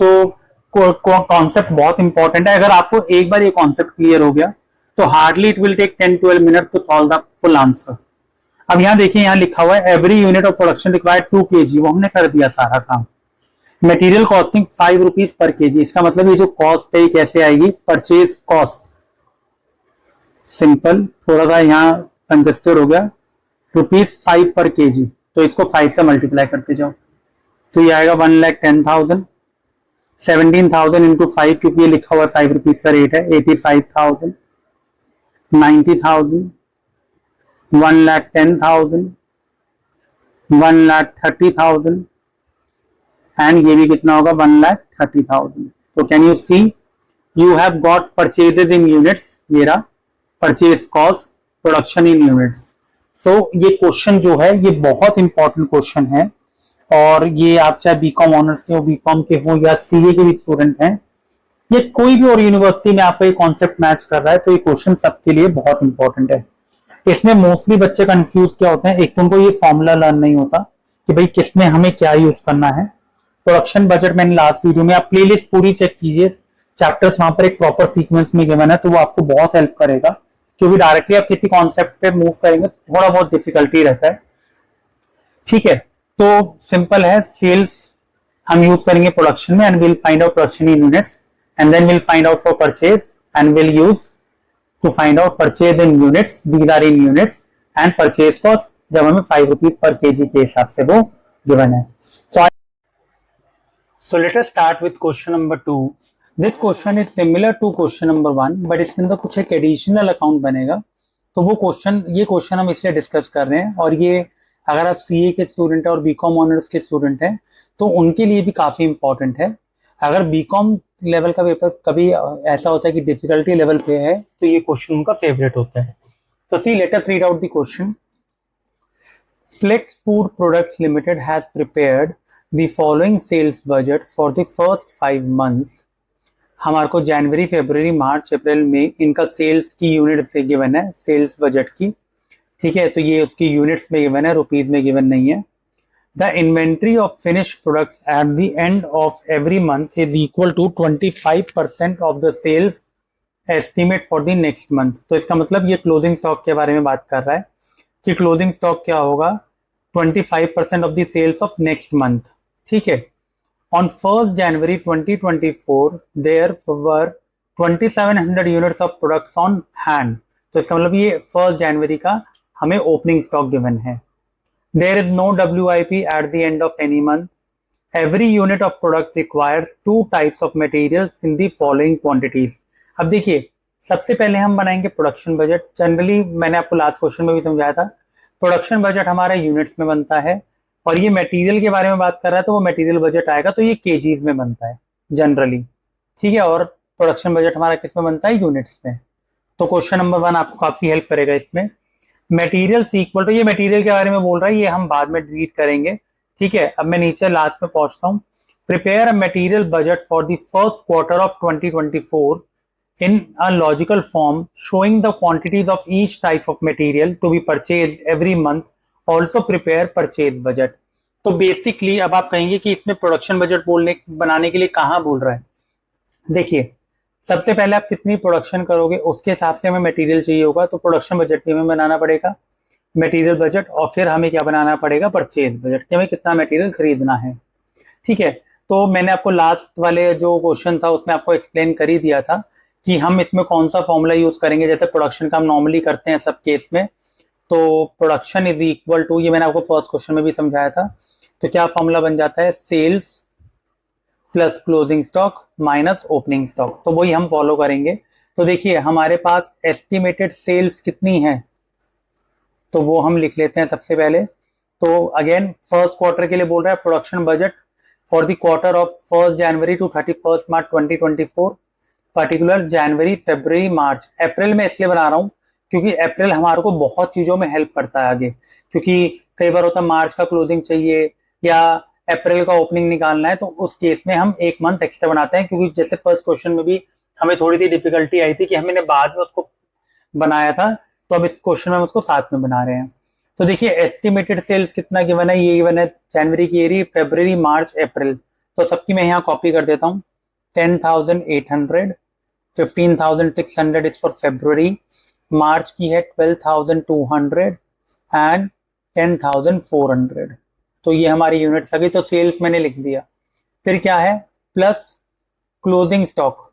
Speaker 1: तो कॉन्सेप्ट बहुत इंपॉर्टेंट है, अगर आपको एक बार ये कॉन्सेप्ट क्लियर हो गया तो hardly it will take 10-12 minute to solve the full answer. अब यहाँ देखिए, यहाँ लिखा हुआ है every unit of production required 2 kg, वो हमने कर दिया सारा काम। Material costing 5 rupees per kg, इसका मतलब ये जो कॉस्ट है कैसे आएगी, परचेज कॉस्ट। सिंपल, थोड़ा सा यहाँ कंजेस्टेड हो गया, ₹5 पर केजी, तो इसको 5 से मल्टीप्लाई करते जाओ, तो ये आएगा 1,10,000, 17,000 इंटू 5, क्योंकि ये लिखा हुआ 5 रुपीज का रेट है, 85,000, 90,000, 1,10,000, 1,30,000 एंड ये भी कितना होगा 1,30,000। तो can you see, you have got purchases in units, ये रहा purchase cost, production in units. तो ये क्वेश्चन जो है ये बहुत इंपॉर्टेंट क्वेश्चन है, और ये आप चाहे बीकॉम ऑनर्स के हो, बीकॉम के हो या सीए के भी स्टूडेंट हैं, ये कोई भी और यूनिवर्सिटी में आपका ये कॉन्सेप्ट मैच कर रहा है तो ये क्वेश्चन सबके लिए बहुत इंपॉर्टेंट है। इसमें मोस्टली बच्चे कंफ्यूज क्या होते हैं, एक तो उनको ये फॉर्मूला लर्न नहीं होता कि भाई किसमें हमें क्या यूज करना है। प्रोडक्शन बजट मैंने लास्ट वीडियो में, आप प्लेलिस्ट पूरी चेक कीजिए, चैप्टर्स वहां पर एक प्रॉपर सीक्वेंस में गिवन है, तो वो आपको बहुत हेल्प करेगा, क्योंकि डायरेक्टली आप किसी कॉन्सेप्ट पे मूव करेंगे थोड़ा बहुत डिफिकल्टी रहता है। ठीक है, तो सिंपल है, सेल्स हम यूज करेंगे प्रोडक्शन में, and will find out production in units, and then will find out for purchase, and will use to find out purchase in units, these are in units, and purchase cost जब हमें 5 रुपीज पर केजी के हिसाब से वो गिवन है। So let us start with question number 2. This question is similar to question number 1, but इसके अंदर कुछ एक एडिशनल अकाउंट बनेगा, तो वो ये क्वेश्चन हम इसलिए डिस्कस कर रहे हैं, और ये अगर आप सीए के स्टूडेंट हैं और बीकॉम ऑनर्स के स्टूडेंट हैं तो उनके लिए भी काफ़ी इंपॉर्टेंट है। अगर बीकॉम लेवल का पेपर कभी ऐसा होता है कि डिफिकल्टी लेवल पे है तो ये क्वेश्चन उनका फेवरेट होता है। तो see let us read out the question. Flex Food Products Limited has prepared the following sales budget for the first 5 months. हमारे को जनवरी, फरवरी, मार्च, अप्रैल में इनका सेल्स की यूनिट से गिवन है, सेल्स बजट की। ठीक है, तो ये उसकी यूनिट्स में गिवन है, रुपीज में गिवन नहीं है। The inventory of finished products at the end of every month is equal to 25% of the sales estimate for the next month. तो इसका मतलब ये क्लोजिंग स्टॉक के बारे में बात कर रहा है कि क्लोजिंग स्टॉक क्या होगा, 25% of the sales of next month. ठीक है, on 1 January 2024 there were 2700 units of products on hand. तो इसका मतलब ये 1 जनवरी का हमें ओपनिंग स्टॉक गिवन है। There is no WIP at the end of any month. Every unit of product requires 2 types of materials in the following quantities. अब देखिए, सबसे पहले हम बनाएंगे प्रोडक्शन बजट। जनरली मैंने आपको लास्ट क्वेश्चन में भी समझाया था, प्रोडक्शन बजट हमारा यूनिट्स में बनता है, और ये मटेरियल के बारे में बात कर रहा है तो वो मटेरियल बजट आएगा, तो ये केजीज में बनता है जनरली। ठीक है, और प्रोडक्शन बजट हमारा किस में बनता है, यूनिट्स में। तो क्वेश्चन नंबर 1 आपको काफी हेल्प करेगा इसमें। मटेरियल इक्वल टू, ये मटेरियल के बारे में बोल रहा है, ये हम बाद में डिलीट करेंगे। ठीक है, अब मैं नीचे लास्ट में पहुंचता हूँ। Prepare a material budget for the first quarter of 2024 in a logical form showing the quantities of each type of material to be purchased every month. Also prepare purchase budget. तो बेसिकली अब आप कहेंगे कि इसमें प्रोडक्शन बजट बनाने के लिए कहाँ बोल रहा है। देखिए, सबसे पहले आप कितनी प्रोडक्शन करोगे उसके हिसाब से हमें मटेरियल चाहिए होगा, तो प्रोडक्शन बजट भी हमें बनाना पड़ेगा, मटेरियल बजट, और फिर हमें क्या बनाना पड़ेगा, परचेज बजट, कि हमें कितना मटेरियल खरीदना है। ठीक है, तो मैंने आपको लास्ट वाले जो क्वेश्चन था उसमें आपको एक्सप्लेन कर ही दिया था कि हम इसमें कौन सा फॉर्मूला यूज करेंगे। जैसे प्रोडक्शन का हम नॉर्मली करते हैं सब केस में, तो प्रोडक्शन इज इक्वल टू, ये मैंने आपको फर्स्ट क्वेश्चन में भी समझाया था, तो क्या फॉर्मूला बन जाता है, sales plus closing stock minus opening stock. तो वही हम फॉलो करेंगे। तो देखिए, हमारे पास एस्टिमेटेड सेल्स कितनी है, तो वो हम लिख लेते हैं सबसे पहले। तो अगेन फर्स्ट क्वार्टर के लिए बोल रहा है production budget for the quarter of 1 January to 31 March 2024, particular जनवरी, फरवरी, मार्च। अप्रैल में इसलिए बना रहा हूँ क्योंकि अप्रैल हमारे को बहुत चीजों में हेल्प करता है आगे, क्योंकि कई बार होता है मार्च का क्लोजिंग चाहिए या अप्रैल का ओपनिंग निकालना है, तो उस केस में हम 1 मंथ एक्स्ट्रा बनाते हैं। क्योंकि जैसे फर्स्ट क्वेश्चन में भी हमें थोड़ी सी डिफिकल्टी आई थी कि हमने बाद में उसको बनाया था, तो अब इस क्वेश्चन में हम उसको साथ में बना रहे हैं। तो देखिए, एस्टिमेटेड सेल्स कितना गिवन है, ये गिवन है जनवरी की एरी, फरवरी, मार्च, अप्रैल। तो सबकी मैं यहाँ कॉपी कर देता हूँ। 10,800, 15,600 इज फॉर फेब्रुवरी, मार्च की है 12,200 एंड 10,400। तो ये हमारी यूनिट्स आ गई। तो सेल्स मैंने लिख दिया। फिर क्या है, प्लस क्लोजिंग स्टॉक।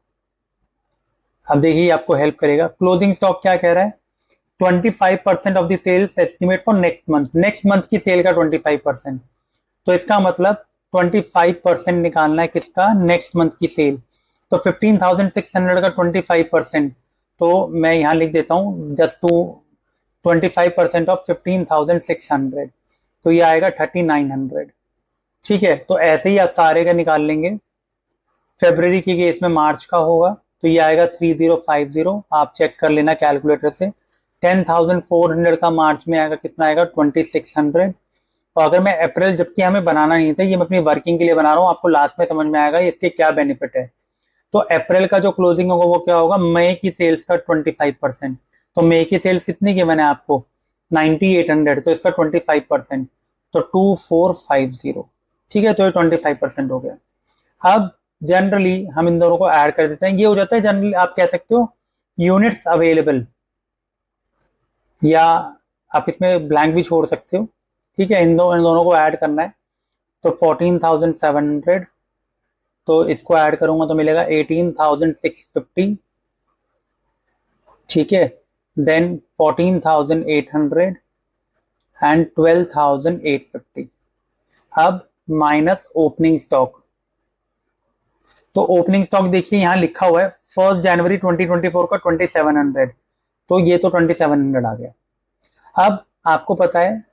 Speaker 1: अब देखिए, आपको हेल्प करेगा। क्लोजिंग स्टॉक क्या कह रहा है, 25% of the sales estimate for next month. Next month की सेल का 25%, तो इसका मतलब 25% निकालना है किसका, नेक्स्ट मंथ की सेल। तो 15,600 का 25%, तो मैं यहाँ लिख देता हूँ जस्ट टू 25% ऑफ 15,600, तो ये आएगा 3,900। ठीक है, तो ऐसे ही आप सारे का निकाल लेंगे। फरवरी की केस में मार्च का होगा, तो ये आएगा 3050, आप चेक कर लेना कैलकुलेटर से। 10,400 का मार्च में आएगा, कितना आएगा, 2,600। और अगर मैं अप्रैल, जबकि हमें बनाना नहीं था, ये मैं अपनी वर्किंग के लिए बना रहा हूँ, आपको लास्ट में समझ में आएगा इसके क्या बेनिफिट है। तो अप्रैल का जो क्लोजिंग होगा वो क्या होगा, मई की सेल्स का 25%। तो मई की सेल्स कितनी गिवन है आपको, 9800, तो इसका 25%, तो 2450। ठीक है, तो ये 25% हो गया। अब जनरली हम इन दोनों को ऐड कर देते हैं, ये हो जाता है जनरली, आप कह सकते हो यूनिट्स अवेलेबल, या आप इसमें ब्लैंक भी छोड़ सकते हो। ठीक है, इन दोनों को ऐड करना है। तो 14,700, तो इसको ऐड करूंगा तो मिलेगा 18,650। ठीक है, देन 14,800 एंड 12,850। अब माइनस ओपनिंग स्टॉक। तो ओपनिंग स्टॉक देखिए यहाँ लिखा हुआ है 1 जनवरी 2024 का 2700, तो ये तो 2700 आ गया। अब आपको पता है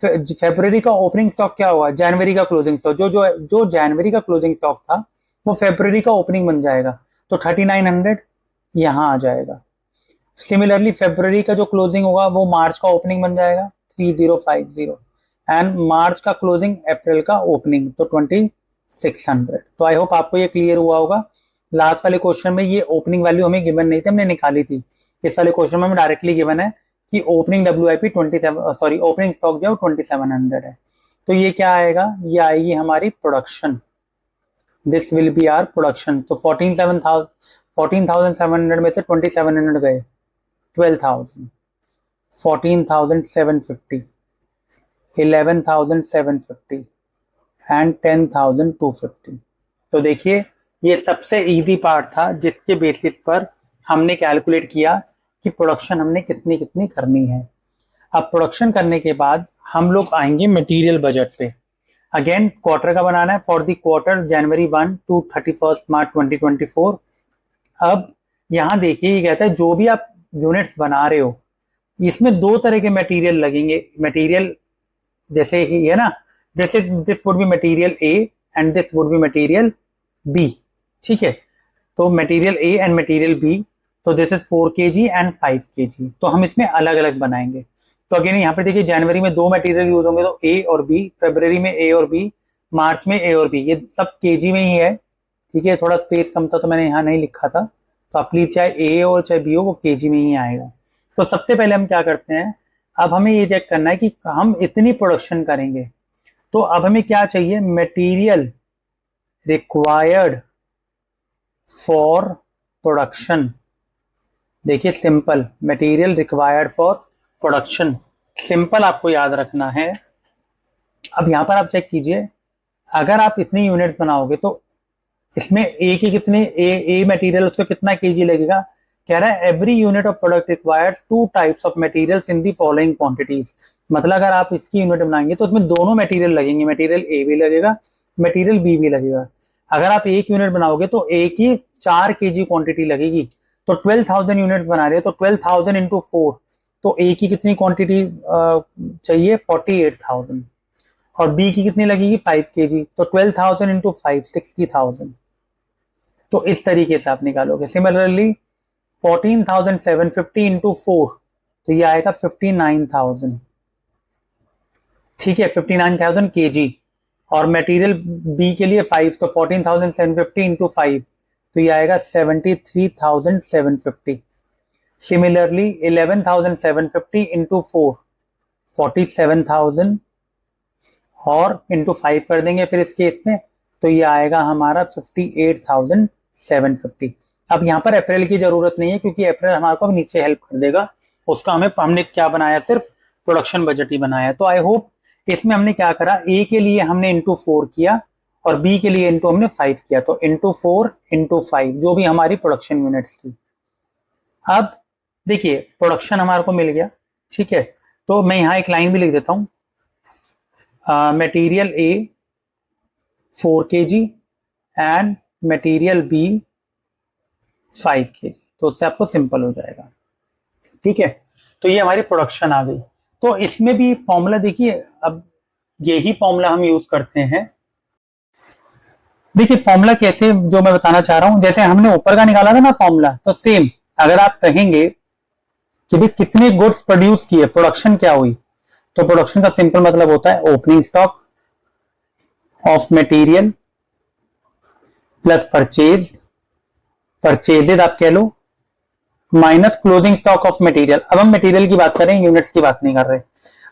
Speaker 1: फरवरी का ओपनिंग स्टॉक क्या होगा, जनवरी का क्लोजिंग स्टॉक, जो जनवरी का क्लोजिंग स्टॉक था वो फरवरी का ओपनिंग बन जाएगा, तो 3900 यहाँ आ जाएगा। सिमिलरली फरवरी का जो क्लोजिंग होगा वो मार्च का ओपनिंग बन जाएगा 3050, एंड मार्च का क्लोजिंग अप्रैल का ओपनिंग, तो 2600। तो आई होप आपको ये क्लियर हुआ होगा। लास्ट वाले क्वेश्चन में ये ओपनिंग वैल्यू हमें गिवन नहीं थी, हमने निकाली थी। इस वाले क्वेश्चन में हमें डायरेक्टली गिवन है कि ओपनिंग WIP 27, ओपनिंग स्टॉक जो 2700 है। तो ये क्या आएगा, ये आएगी हमारी production, this will be our production. तो 14,700 में से 2700 गए, 12,000, 14,750, 11,750 एंड 10,250। तो देखिए ये सबसे इजी पार्ट था जिसके बेसिस पर हमने कैलकुलेट किया कि प्रोडक्शन हमने कितनी कितनी करनी है। अब प्रोडक्शन करने के बाद हम लोग आएंगे मटेरियल बजट पे। अगेन क्वार्टर का बनाना है, for the quarter January 1 to 31 March 2024। अब यहाँ देखिए ये कहता है जो भी आप यूनिट्स बना रहे हो इसमें दो तरह के मटेरियल लगेंगे। मटेरियल जैसे ही है ना, जैसे this would be material A and this would be material B. ठीक है, तो material A and material B, तो this is 4 kg and 5 kg, तो हम इसमें अलग अलग बनाएंगे। तो अगेन यहाँ पे देखिए जनवरी में दो मटेरियल यूज होंगे, तो ए और बी, फरवरी में ए और बी, मार्च में ए और बी, ये सब केजी में ही है। ठीक है, थोड़ा स्पेस कम था तो मैंने यहाँ नहीं लिखा था, तो आप प्लीज चाहे ए हो चाहे बी हो वो केजी में ही आएगा। तो सबसे पहले हम क्या करते हैं, अब हमें ये चेक करना है कि हम इतनी प्रोडक्शन करेंगे, तो अब हमें क्या चाहिए, मटेरियल रिक्वायर्ड फॉर प्रोडक्शन। देखिए simple, material required for production, simple आपको याद रखना है। अब यहां पर आप चेक कीजिए, अगर आप इतनी यूनिट्स बनाओगे तो इसमें ए की कितने ए मटेरियल उसको कितना केजी लगेगा, कह रहा है every unit of product requires 2 types of materials in the following quantities. मतलब अगर आप इसकी यूनिट बनाएंगे तो उसमें दोनों मटेरियल लगेंगे, मटेरियल ए भी लगेगा, मटेरियल बी भी लगेगा। अगर आप एक यूनिट बनाओगे तो ए की 4 kg क्वांटिटी लगेगी, तो 12,000 यूनिट्स बना रहे हैं तो 12,000 इंटू 4, तो ए की कितनी क्वांटिटी चाहिए, 48,000, और बी की कितनी लगेगी 5 kg, तो 12,000 इंटू 5, 60,000। तो इस तरीके से आप निकालोगे। सिमिलरली 14,750 इंटू 4, तो ये आएगा 59,000। ठीक है, 59,000 kg, और मटेरियल बी के लिए 5, तो 14,750 इंटू 5, तो ये आएगा 73,750। सिमिलरली 11,750 इंटू 4, 47,000, और इंटू 5 कर देंगे फिर इस केस में, तो ये आएगा हमारा 58,750। अब यहाँ पर अप्रैल की जरूरत नहीं है क्योंकि अप्रैल हमारे को नीचे हेल्प कर देगा, उसका हमने क्या बनाया, सिर्फ प्रोडक्शन बजट ही बनाया। तो आई होप इसमें हमने क्या करा, ए के लिए हमने इंटू 4 किया और बी के लिए इंटू हमने 5 किया, तो इंटू 4 इंटू 5 जो भी हमारी प्रोडक्शन यूनिट्स थी। अब देखिए प्रोडक्शन हमारे को मिल गया। ठीक है, तो मैं यहाँ एक लाइन भी लिख देता हूं, material A 4 kg and material B 5 kg, तो उससे आपको सिंपल हो जाएगा। ठीक है, तो ये हमारी प्रोडक्शन आ गई। तो इसमें भी फॉर्मूला देखिए, अब यही फॉर्मूला हम यूज करते हैं। देखिए फॉर्मूला कैसे, जो मैं बताना चाह रहा हूं, जैसे हमने ऊपर का निकाला था ना फॉर्मूला, तो सेम अगर आप कहेंगे कि भाई कितने गुड्स प्रोड्यूस किए, प्रोडक्शन क्या हुई, तो प्रोडक्शन का सिंपल मतलब होता है opening stock of material plus purchase purchases आप कह लो, minus closing stock of material. अब हम मटेरियल की बात करें, यूनिट्स की बात नहीं कर रहे।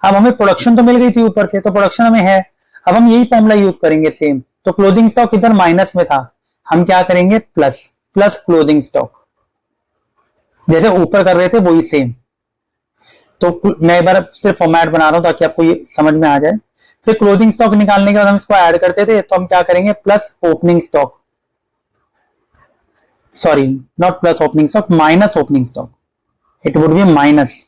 Speaker 1: अब हमें प्रोडक्शन तो मिल गई थी ऊपर से, तो प्रोडक्शन हमें है, अब हम यही फॉर्मूला यूज करेंगे सेम। तो क्लोजिंग स्टॉक इधर माइनस में था, हम क्या करेंगे प्लस, प्लस क्लोजिंग स्टॉक, जैसे ऊपर कर रहे थे वही सेम। तो मैं एक बार सिर्फ फॉर्मेट बना रहा हूं ताकि आपको ये समझ में आ जाए। फिर क्लोजिंग स्टॉक निकालने के बाद हम इसको ऐड करते थे, तो हम क्या करेंगे plus opening stock, sorry not plus opening stock, minus opening stock, it would be minus.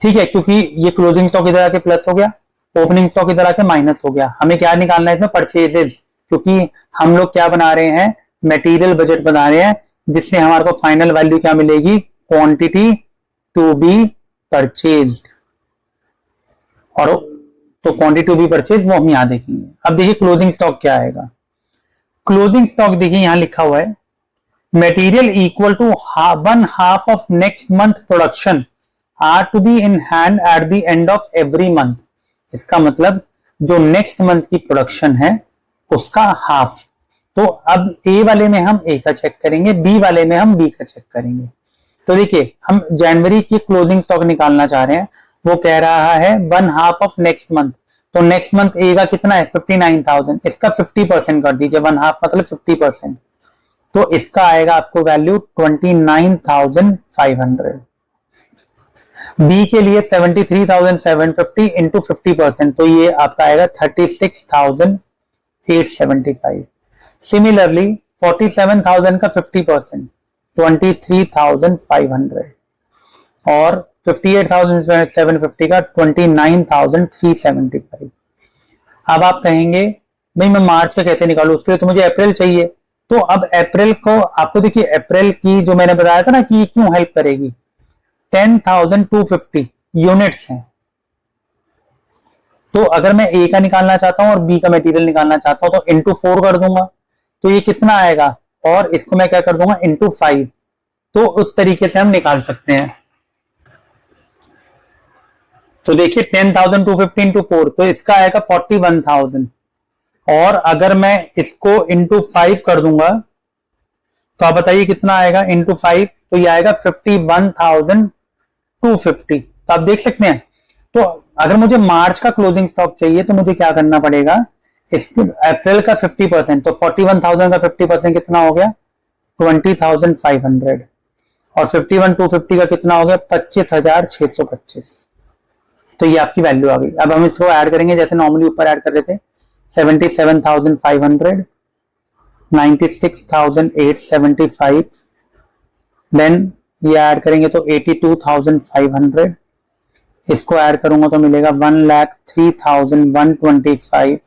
Speaker 1: ठीक है, क्योंकि ये क्लोजिंग स्टॉक इधर आके प्लस हो गया, ओपनिंग स्टॉक इधर आके माइनस हो गया। हमें क्या निकालना है इसमें, परचेजेस, क्योंकि हम लोग क्या बना रहे हैं, मटेरियल बजट बना रहे हैं, जिससे हमारे को फाइनल वैल्यू क्या मिलेगी, क्वांटिटी टू बी परचेज्ड। और तो क्वांटिटी टू बी परचेज वो हम यहां देखेंगे। अब देखिए क्लोजिंग स्टॉक क्या आएगा। क्लोजिंग स्टॉक देखिए यहां लिखा हुआ है, material equal to 1/2 of next month production are to be in hand at the end of every month. इसका मतलब जो नेक्स्ट मंथ की प्रोडक्शन है उसका हाफ। तो अब ए वाले में हम ए का चेक करेंगे, बी वाले में हम बी का चेक करेंगे। तो देखिए हम जनवरी की क्लोजिंग स्टॉक निकालना चाह रहे हैं, वो कह रहा है 1/2 ऑफ नेक्स्ट मंथ। तो नेक्स्ट मंथ ए का कितना है 59,000, इसका 50% कर दीजिए, 1/2 मतलब 50%। तो इसका आएगा आपको वैल्यू 29,500। बी के लिए 73,750 इंटू 50%, तो ये आपका आएगा 36,875। सिमिलरली 47,000 का 50%, 23,500 और 58,750 का 29,375। अब आप कहेंगे भाई मैं मार्च का कैसे निकालूं, उसके लिए तो मुझे अप्रैल चाहिए। तो अब अप्रैल को आपको देखिए, अप्रैल की जो मैंने बताया था ना कि क्यों हेल्प करेगी, 10,250 यूनिट्स हैं। तो अगर मैं ए का निकालना चाहता हूं और बी का मटेरियल निकालना चाहता हूं तो इंटू 4 कर दूंगा, तो ये कितना आएगा, और इसको मैं क्या कर दूंगा इंटू 5। तो उस तरीके से हम निकाल सकते हैं। तो देखिए 10,250 इंटू 4, तो इसका आएगा 41,000। और अगर मैं इसको इंटू 5 कर दूंगा तो आप बताइए कितना आएगा इंटू 5, तो ये आएगा 51,250। तो आप देख सकते हैं। तो अगर मुझे मार्च का क्लोजिंग स्टॉक चाहिए तो मुझे क्या करना पड़ेगा, इसके अप्रैल का 50%, तो 41,000 का 50% कितना हो गया 20,500, और 51,250 का कितना हो गया 25,625। तो ये आपकी वैल्यू आ गई। अब हम इसको ऐड करेंगे जैसे नॉर्मली ऊपर ऐड कर रहे थे, 77,500, 96,875, देन ये ऐड करेंगे तो 82,500, इसको ऐड करूंगा तो मिलेगा 1,03,125,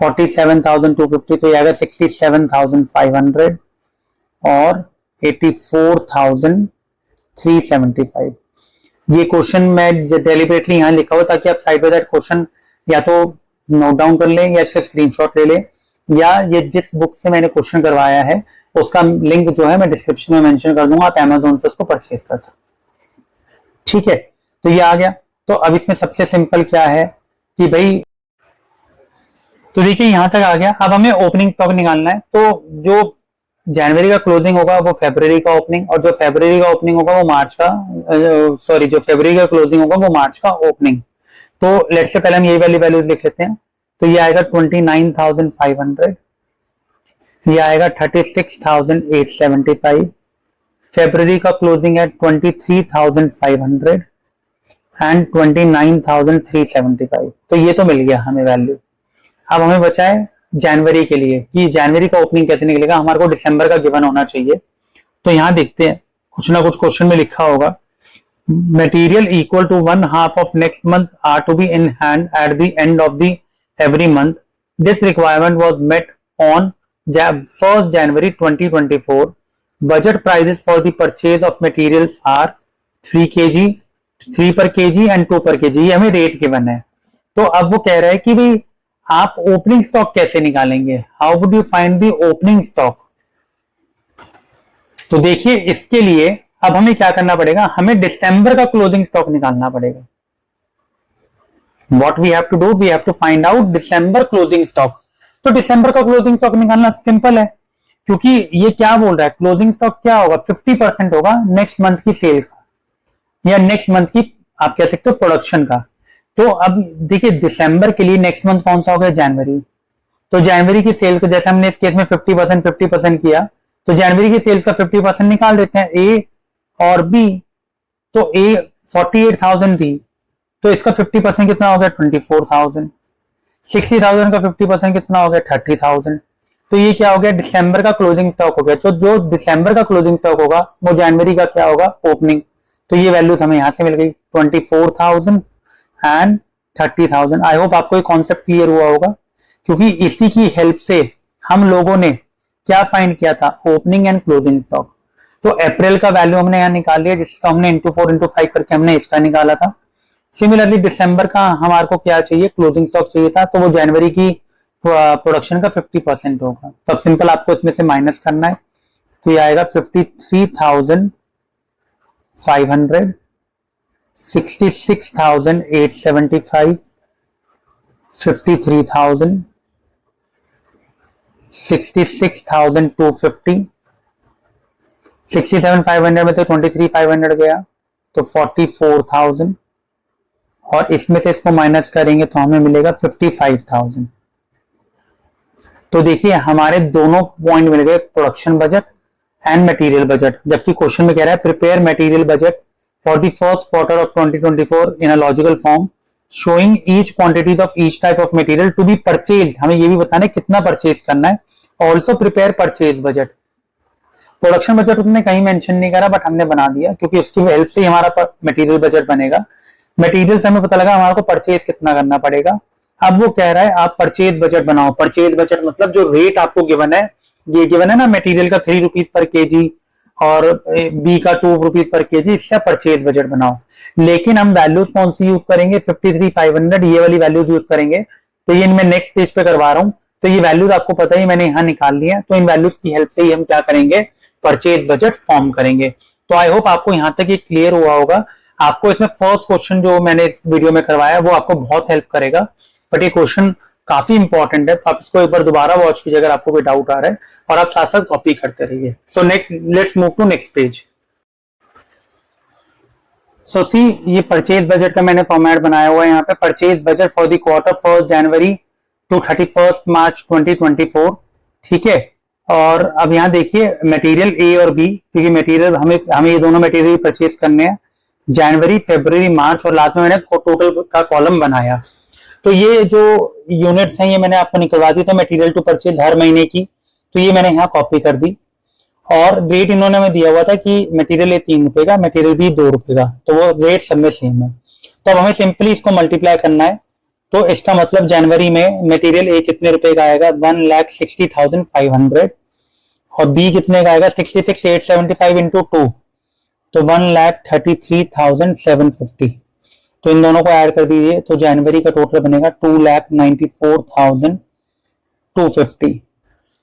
Speaker 1: 47,250 तो ये आएगा 67,500 और 84,375। ये क्वेश्चन मैं डेलिबरेटली यहाँ लिखा हुआ ताकि आप साइड बाय साइड क्वेश्चन या तो नोट डाउन कर लें या इससे स्क्रीनशॉट ले लें, या ये जिस बुक से मैंने क्वेश्चन करवाया है उसका लिंक जो है मैं डिस्क्रिप्शन में मेंशन कर दूंगा, आप अमेज़न से उसको परचेज कर सकते हैं। ठीक है, तो ये आ गया। तो अब इसमें सबसे सिंपल क्या है कि भाई, तो देखिए यहां तक आ गया। अब हमें ओपनिंग स्टॉक निकालना है। तो जो जनवरी का क्लोजिंग होगा वो फरवरी का ओपनिंग, और जो फरवरी का ओपनिंग होगा वो मार्च का, सॉरी जो फरवरी का क्लोजिंग होगा वो मार्च का ओपनिंग। तो लेट्स से पहले हम यही वाली वैल्यूज लिख लेते हैं। तो ये आएगा 29,500, ये आएगा 36,875, फरवरी का क्लोजिंग है 23,500 एंड 29,375। तो ये तो मिल गया हमें वैल्यू। अब हमें बचा है जनवरी के लिए कि जनवरी का ओपनिंग कैसे निकलेगा, हमारे को दिसंबर का गिवन होना चाहिए। तो यहां देखते हैं, कुछ ना कुछ क्वेश्चन में लिखा होगा, material equal to 1/2 of next month are to be in hand at the end of the every month. This requirement was met on 1st January 2024. Budget prices for the purchase of materials are 3 kg, 3 per kg and 2 per kg। ये हमें रेट गिवन है। तो अब वो कह रहा है कि भाई आप ओपनिंग स्टॉक कैसे निकालेंगे, how would you find the opening stock. तो देखिए इसके लिए अब हमें क्या करना पड़ेगा, हमें दिसंबर का क्लोजिंग स्टॉक निकालना पड़ेगा। What we have to do, we have to find out December closing stock. तो दिसंबर का क्लोजिंग स्टॉक निकालना सिंपल है, क्योंकि ये क्या बोल रहा है, क्लोजिंग स्टॉक क्या होगा, 50% होगा नेक्स्ट मंथ की सेल का या नेक्स्ट मंथ की आप कह सकते हो प्रोडक्शन का। तो अब देखिए दिसंबर के लिए नेक्स्ट मंथ कौन सा हो गया, जनवरी। तो जनवरी की सेल को जैसे हमने इस केस में 50% किया, तो जनवरी की सेल्स का 50% निकाल देते हैं, ए और बी। तो ए 48,000 थी, तो इसका 50% कितना हो गया, 24,000। 60,000 का 50% कितना हो गया, 30,000। तो ये क्या हो गया, दिसंबर का क्लोजिंग स्टॉक हो गया। तो जो दिसंबर का क्लोजिंग स्टॉक होगा वो जनवरी का क्या होगा, ओपनिंग। तो ये वैल्यूज हमें यहां से मिल गई, 24,000 एंड 30,000। आई होप आपको ये कॉन्सेप्ट क्लियर हुआ होगा, क्योंकि इसी की हेल्प से हम लोगों ने क्या फाइंड किया था, ओपनिंग एंड क्लोजिंग स्टॉक। तो अप्रैल का वैल्यू हमने यहाँ निकाल लिया, जिसका हमने इंटू 4 इंटू 5 करके हमने इसका निकाला था। सिमिलरली दिसंबर का हमारे को क्या चाहिए, क्लोजिंग स्टॉक चाहिए था, तो वो जनवरी की प्रोडक्शन का 50% होगा। तो अब सिंपल आपको इसमें से माइनस करना है, तो ये आएगा 53,500, 66,875, 53,000, 66,250, 67,500 में से 23,500 गया तो 44,000, और इसमें से इसको माइनस करेंगे तो हमें मिलेगा 55,000। तो देखिए हमारे दोनों पॉइंट मिल गए, production budget and material budget. जबकि क्वेश्चन में कह रहा है prepare material budget for the first quarter of 2024 in a logical form showing each quantities of each type of material to be purchase. हमें ये भी बताना है कितना परचेज करना है। Also prepare purchase budget. Production budget उसने कहीं मेंशन नहीं करा, बट हमने बना दिया क्योंकि उसकी हेल्प से ही हमारा मटेरियल बजट बनेगा। मटेरियल से हमें पता लगा हमारे को परचेज कितना करना पड़ेगा। अब वो कह रहा है आप परचेज बजट बनाओ। परचेज बजट मतलब जो रेट आपको गिवन है, ये गिवन है ना, मटेरियल का 3 रुपीज पर केजी और बी का 2 रुपीज पर केजी, इसका परचेज बजट बनाओ। लेकिन हम वैल्यूज कौन सी यूज करेंगे, 53,500 ये वाली वैल्यूज यूज करेंगे। तो ये मैं नेक्स्ट पेज पे करवा रहा हूँ, तो ये वैल्यूज आपको पता ही मैंने यहाँ निकाल ली है। तो इन वैल्यूज की हेल्प से ही हम क्या करेंगे, परचेज बजट फॉर्म करेंगे। तो आई होप आपको यहाँ तक ये क्लियर हुआ होगा। आपको इसमें फर्स्ट क्वेश्चन जो मैंने इस वीडियो में करवाया वो आपको बहुत हेल्प करेगा, बट ये क्वेश्चन काफी इंपॉर्टेंट है। आप इसको एक बार दोबारा वॉच कीजिए अगर आपको कोई डाउट आ रहा है, और आप साथ साथ कॉपी करते रहिए। So next let's move to next page. So see ये परचेज बजट का मैंने फॉर्मेट बनाया हुआ है यहाँ पे, purchase budget for the quarter 1 January to 31 March 2024। ठीक है, और अब यहाँ देखिए मटेरियल ए और बी, क्योंकि मटेरियल हमें ये दोनों मटेरियल परचेज करने हैं, जनवरी, फरवरी, मार्च, और लास्ट में मैंने टोटल का कॉलम बनाया। तो ये जो यूनिट्स हैं ये मैंने आपको निकलवा दी था मटेरियल टू परचेज हर महीने की, तो ये मैंने यहाँ कॉपी कर दी। और रेट इन्होंने हमें दिया हुआ था कि मटेरियल ए 3 रुपए का, मटेरियल बी 2 रुपए का, तो वो रेट सब में सेम है। तो अब हमें सिंपली इसको मल्टीप्लाई करना है। तो इसका मतलब जनवरी में मटेरियल ए कितने रुपए का आएगा, 1,60,500, और बी कितने का आएगा, 66,875 इंटू 2, तो 1,33,750। तो इन दोनों को ऐड कर दीजिए, तो जनवरी का टोटल बनेगा 2,94,250।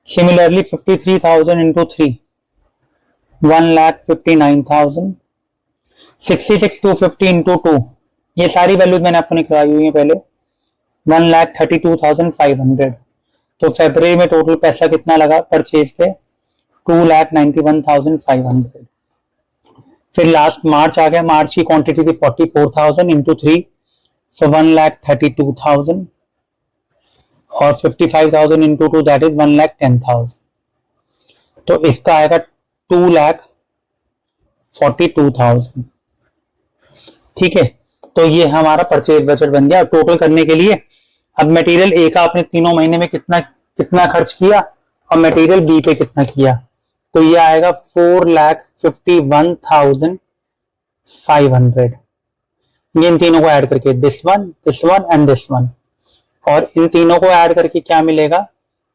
Speaker 1: Similarly 53,000 into 3, 1,59,000। 66,250 इंटू 2, ये सारी वैल्यूज मैंने आपको निकलाई हुई है पहले, 1,32,500। तो फरवरी में टोटल पैसा कितना लगा परचेज पे, 2,91,500। फिर लास्ट मार्च आ गया, मार्च की क्वांटिटी थी 44,000 इंटू 3, सो 1,32,000, और 55,000 इंटू 2 दैट इज 1,10,000। तो इसका आएगा 2,42,000। ठीक है, तो ये हमारा परचेज बजट बन गया। टोटल करने के लिए अब मटेरियल ए का आपने तीनों महीने में कितना कितना खर्च किया और मटेरियल बी पे कितना किया, तो ये आएगा 4,51,500। ये इन तीनों को ऐड करके this one and this one, और इन तीनों को ऐड करके क्या मिलेगा,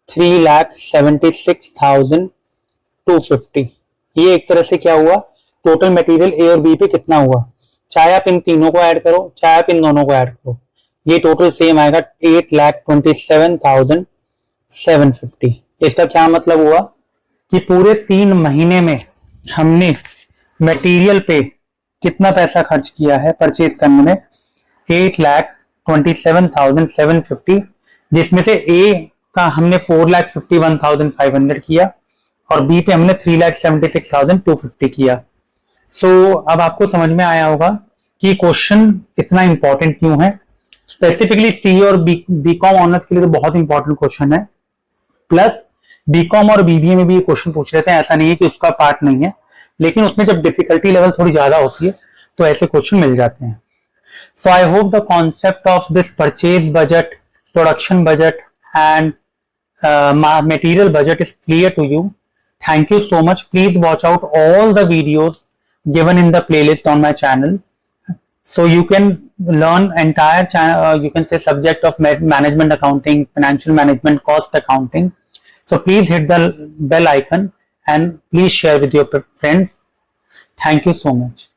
Speaker 1: 3,76,250। ये एक तरह से क्या हुआ, टोटल मटेरियल ए और बी पे कितना हुआ। चाहे आप इन तीनों को ऐड करो, चाहे आप इन दोनों को ऐड करो, ये टोटल सेम आएगा 8,27,750। इसका क्या मतलब हुआ कि पूरे 3 महीने में हमने मटेरियल पे कितना पैसा खर्च किया है परचेज करने में, 8,27,750, जिसमें से ए का हमने 4,51,500 किया, और बी पे हमने 3,76,250 किया। सो अब आपको समझ में आया होगा कि क्वेश्चन इतना इंपॉर्टेंट क्यों है। स्पेसिफिकली सी और बीकॉम ऑनर्स के लिए तो बहुत इंपॉर्टेंट क्वेश्चन है, प्लस बीकॉम और बीबीए में भी ये क्वेश्चन पूछ लेते हैं, ऐसा नहीं है कि उसका पार्ट नहीं है, लेकिन उसमें जब डिफिकल्टी लेवल थोड़ी ज्यादा होती है तो ऐसे क्वेश्चन मिल जाते हैं। So I hope the concept of this purchase budget, production budget and material budget is clear to you. Thank you so much. Please watch out all the videos given in the playlist on my channel. So you can learn entire you can say subject of management accounting, financial management, cost accounting. So please hit the bell icon and please share with your friends. Thank you so much.